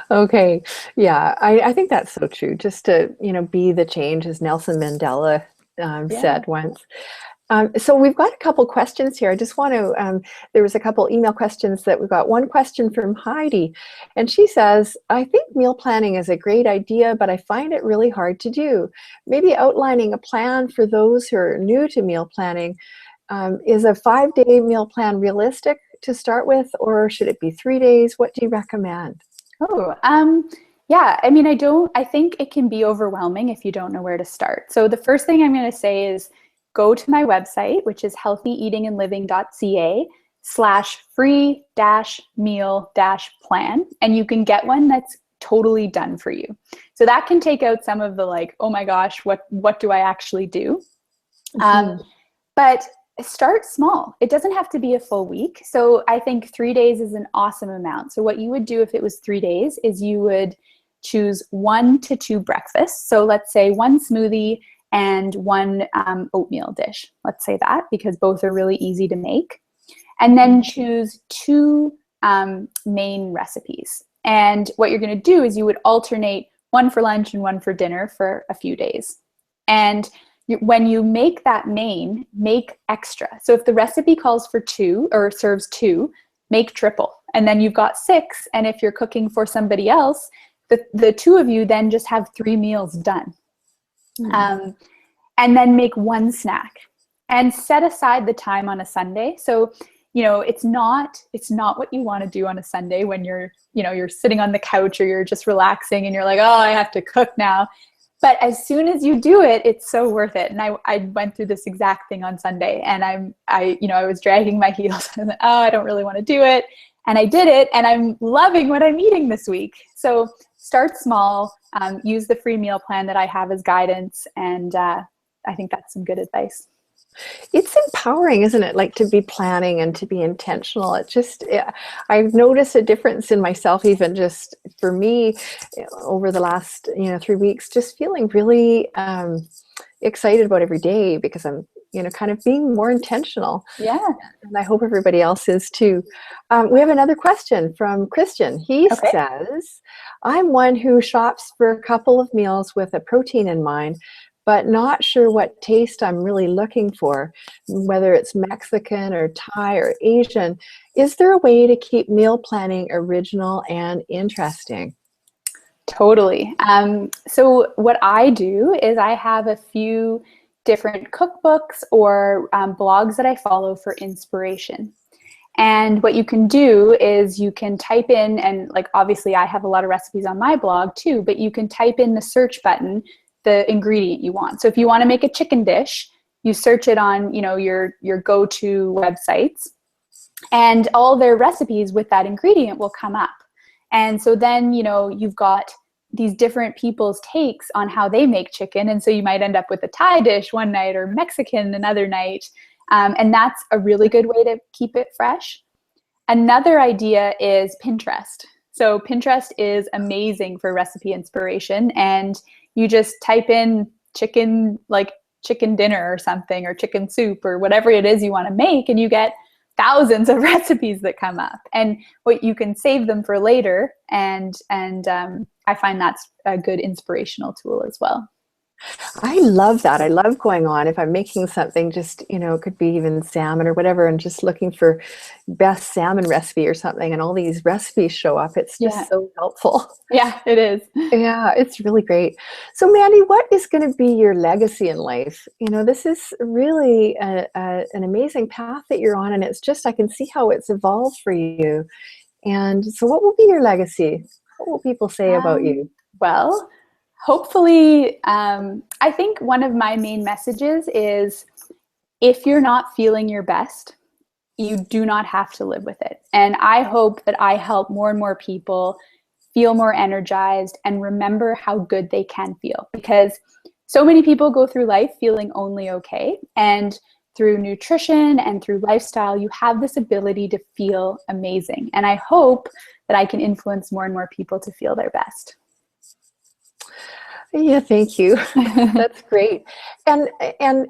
Okay. Yeah, I think that's so true. Just to, be the change, as Nelson Mandela Yeah. said once. So we've got a couple questions here. I just want to, there was a couple email questions that we got. One question from Heidi, and she says, I think meal planning is a great idea, but I find it really hard to do. Maybe outlining a plan for those who are new to meal planning. Is a 5-day meal plan realistic to start with, or should it be 3 days? What do you recommend? Oh, yeah. I mean, I think it can be overwhelming if you don't know where to start. So the first thing I'm going to say is go to my website, which is healthyeatingandliving.ca/free-meal-plan, and you can get one that's totally done for you. So that can take out some of the oh my gosh, what do I actually do? But start small. It doesn't have to be a full week. So I think 3 days is an awesome amount. So what you would do if it was 3 days is you would choose 1 to 2 breakfasts. So let's say 1 smoothie and 1 oatmeal dish. Let's say that, because both are really easy to make. And then choose 2 main recipes. And what you're going to do is you would alternate 1 for lunch and 1 for dinner for a few days. And when you make that main, make extra. So if the recipe calls for 2 or serves 2, make triple. And then you've got 6. And if you're cooking for somebody else, the 2 of you then just have 3 meals done. And then make 1 snack and set aside the time on a Sunday. So, it's not what you want to do on a Sunday when you're sitting on the couch or you're just relaxing and you're like, oh, I have to cook now. But as soon as you do it, it's so worth it. And I went through this exact thing on Sunday, and I was dragging my heels. And oh, I don't really want to do it. And I did it, and I'm loving what I'm eating this week. So start small, use the free meal plan that I have as guidance. And I think that's some good advice. It's empowering, isn't it? Like, to be planning and to be intentional. I've noticed a difference in myself, even just for me over the last, 3 weeks, just feeling really excited about every day because I'm, kind of being more intentional. Yeah. And I hope everybody else is too. We have another question from Christian. He says, I'm one who shops for a couple of meals with a protein in mind, but not sure what taste I'm really looking for, whether it's Mexican or Thai or Asian. Is there a way to keep meal planning original and interesting? Totally. So what I do is I have a few different cookbooks or blogs that I follow for inspiration. And what you can do is you can type in, and obviously I have a lot of recipes on my blog too, but you can type in the search button the ingredient you want. So if you want to make a chicken dish, you search it on, your go-to websites, and all their recipes with that ingredient will come up. And so then, you've got these different people's takes on how they make chicken. And so you might end up with a Thai dish one night or Mexican another night. And that's a really good way to keep it fresh. Another idea is Pinterest. So Pinterest is amazing for recipe inspiration, and you just type in chicken dinner or something, or chicken soup, or whatever it is you want to make, and you get thousands of recipes that come up. And what you can save them for later, and I find that's a good inspirational tool as well. I love that. I love going on. If I'm making something, just, it could be even salmon or whatever, and just looking for best salmon recipe or something, and all these recipes show up. It's Yeah. just so helpful. Yeah, it is. Yeah, it's really great. So, Mandy, what is going to be your legacy in life? This is really an amazing path that you're on, and it's just, I can see how it's evolved for you. And so, what will be your legacy? What will people say about you? Well, hopefully, I think one of my main messages is if you're not feeling your best, you do not have to live with it. And I hope that I help more and more people feel more energized and remember how good they can feel, because so many people go through life feeling only okay. And through nutrition and through lifestyle, you have this ability to feel amazing. And I hope that I can influence more and more people to feel their best. Yeah, thank you. That's great. And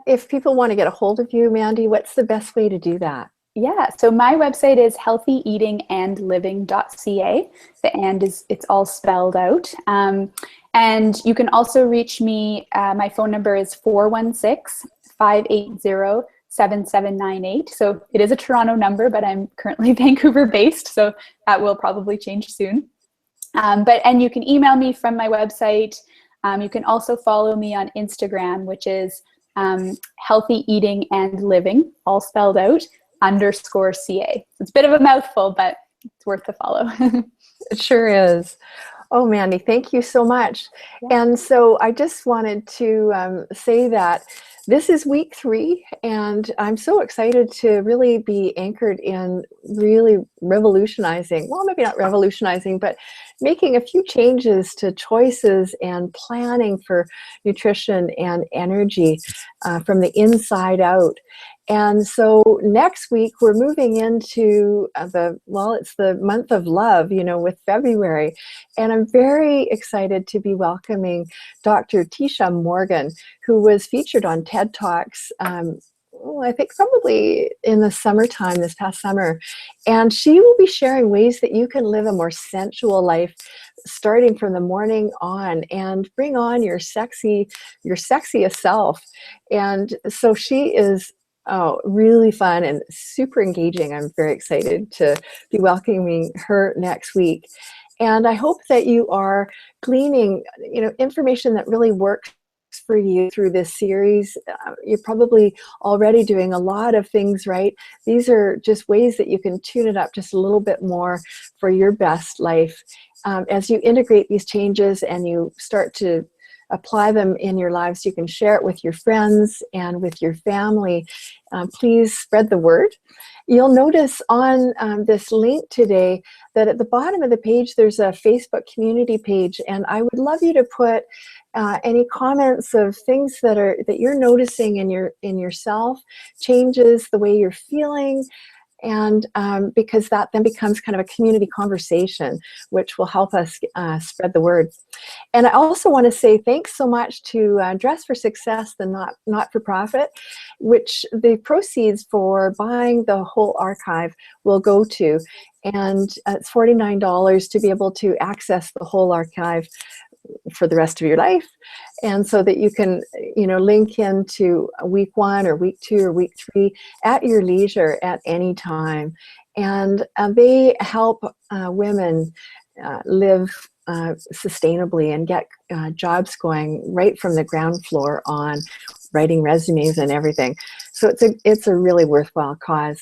if people want to get a hold of you, Mandy, what's the best way to do that? Yeah, so my website is healthyeatingandliving.ca. The and is, it's all spelled out. And you can also reach me. My phone number is 416-580-7798. So it is a Toronto number, but I'm currently Vancouver based, so that will probably change soon. And you can email me from my website. You can also follow me on Instagram, which is Healthy Eating and Living, all spelled out, _CA. It's a bit of a mouthful, but it's worth the follow. It sure is. Oh, Mandy, thank you so much. Yeah. And so I just wanted to say that this is week 3, and I'm so excited to really be anchored in really revolutionizing, well, maybe not revolutionizing, but making a few changes to choices and planning for nutrition and energy from the inside out. And so next week we're moving into it's the month of love, with February. And I'm very excited to be welcoming Dr. Tisha Morgan, who was featured on TED Talks, I think probably in the summertime, this past summer. And she will be sharing ways that you can live a more sensual life starting from the morning on, and bring on your sexiest self. And so she is really fun and super engaging. I'm very excited to be welcoming her next week. And I hope that you are gleaning, information that really works for you through this series. You're probably already doing a lot of things right. These are just ways that you can tune it up just a little bit more for your best life. As you integrate these changes and you start to apply them in your lives, you can share it with your friends and with your family. Please spread the word. You'll notice on this link today that at the bottom of the page there's a Facebook community page, and I would love you to put any comments of things that you're noticing in yourself, changes the way you're feeling. And because that then becomes kind of a community conversation, which will help us spread the word. And I also want to say thanks so much to Dress for Success, the not-for-profit, which the proceeds for buying the whole archive will go to. And it's $49 to be able to access the whole archive for the rest of your life, and so that you can link into week 1 or week 2 or week 3 at your leisure at any time. And they help women live sustainably and get jobs going right from the ground floor on, writing resumes and everything. So it's a really worthwhile cause.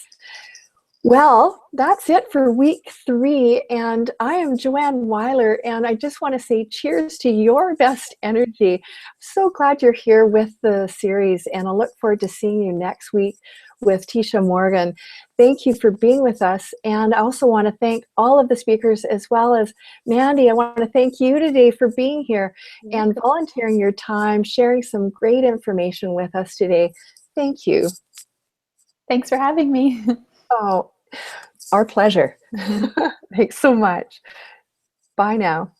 Well, that's it for week 3, and I am Joanne Weiler, and I just want to say cheers to your best energy. So glad you're here with the series, and I'll look forward to seeing you next week with Tisha Morgan. Thank you for being with us, and I also want to thank all of the speakers, as well as Mandy. I want to thank you today for being here and volunteering your time, sharing some great information with us today. Thank you. Thanks for having me. Oh, our pleasure. Thanks so much. Bye now.